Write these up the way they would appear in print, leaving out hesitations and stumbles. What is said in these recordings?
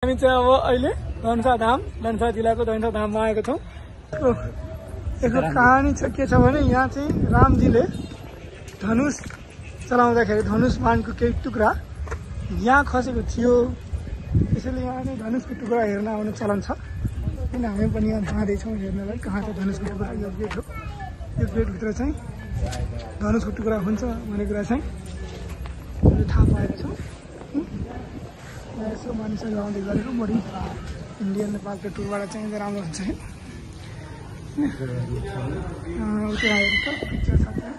हामी चाहिँ अब अहिले धनुषा जिल्लाको धनुषा धाममा आएको छौँ। यसको कहानी चाहिँ के छ भने यहाँ चाहिँ रामजीले धनुष चलाउँदाखेरि धनुष बाणको केही टुक्रा यहाँ खसेको थियो। त्यसैले यहाँ चाहिँ धनुषको टुक्रा हेर्न आउने चलन छ। किन हामी पनि यहाँ जाँदैछौँ हेर्नलाई कहाँ छ धनुषको टुक्रा। यो गेट हो, यो गेटभित्र चाहिँ धनुषको टुक्रा हुन्छ भन्ने कुरा चाहिँ थाहा पाएको छ। यसो मानिसहरू आउँदै गरेको बढी इन्डिया नेपालको टुरबाट चाहिँ राम्रो हुन्छ है। उता आएर त पिक्चर छ त्यहाँ।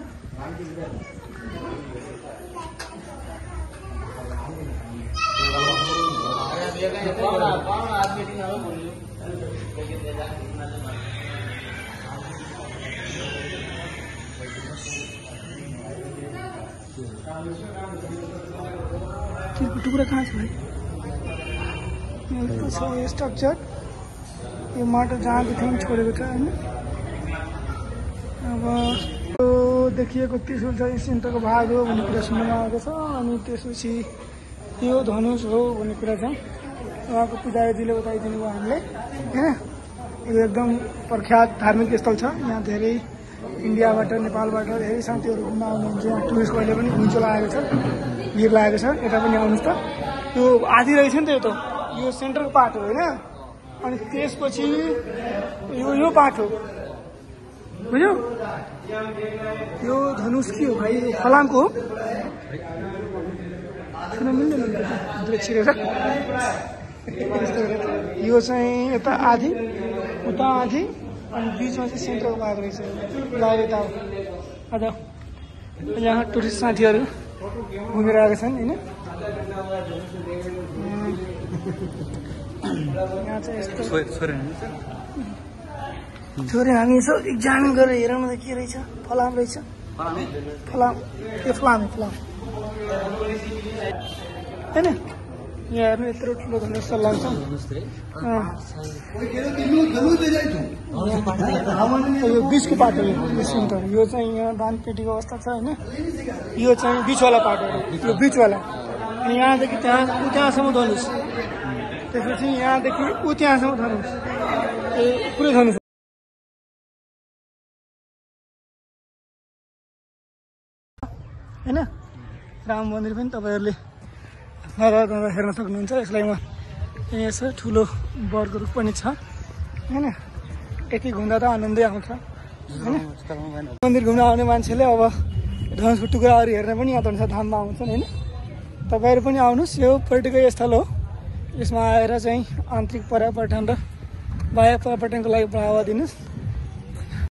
टुक्रा कहाँ छ भाइ? यो स्ट्रक्चर यो माटो जहाँको थियौँ छोडेको छ होइन। अब यो देखिएको त्रिशूल चाहिँ सेन्टरको भाग हो भन्ने कुरा सुन्नमा आएको छ। अनि त्यसपछि यो धनुष हो भन्ने कुरा चाहिँ उहाँको पुजारीजीले बताइदिनु भयो हामीले होइन। यो एकदम प्रख्यात धार्मिक स्थल छ। यहाँ धेरै इन्डियाबाट नेपालबाट धेरै साथीहरू घुम्न आउनुहुन्छ। यहाँ टुरिस्टको अहिले पनि घुइँचो लागेको छ, भिड लागेको छ। यता पनि आउनुहोस् त। यो आधी रहेछ नि त, यो त यो सेन्ट्रल पार्ट हो होइन। अनि त्यसपछि यो पार्ट हो बुझ्यौ। यो धनुष के हो भाइ? यो फलामको हो। छुन मिल्दैन भित्र छिरेर। यो चाहिँ यता आधी उता आधी अनि बिचमा चाहिँ सेन्ट्रल भाग रहेछ। यता आज यहाँ टुरिस्ट साथीहरू घुमेर आएका छन् होइन। यहाँ चाहिँ यस्तो छोरे हामी यसो एक्जामिन गरेर हेरौँ न के रहेछ। फलाम रहेछ, फलाम यो फलाम होइन। यहाँ हेर्नु यत्रो ठुलो धनुष लाग्छ। यो बिचको पार्ट हो, यो सेन्टर। यो चाहिँ यहाँ दान पेटीको अवस्था छ होइन। यो चाहिँ बिचवाला पार्ट हो, यो बिचवाला। अनि यहाँदेखि त्यहाँसम्म धनुष, त्यसपछि यहाँदेखि त्यहाँसम्म धनुष, पुरै धनुष होइन। राम मन्दिर पनि तपाईँहरूले हेर्न सक्नुहुन्छ। यसलाई यसो ठुलो बरको रुख पनि छ होइन। यति घुम्दा त आनन्दै आउँछ होइन। मन्दिर घुम्न आउने मान्छेले अब धनुषको टुक्राहरू हेर्न पनि यहाँ धनुषा धाममा आउँछन् होइन। तपाईँहरू पनि आउनुहोस्। यो पर्यटकीय स्थल हो। यसमा आएर चाहिँ आन्तरिक पर्यटन र बाह्य पर्यटनको लागि बढावा दिनुहोस्।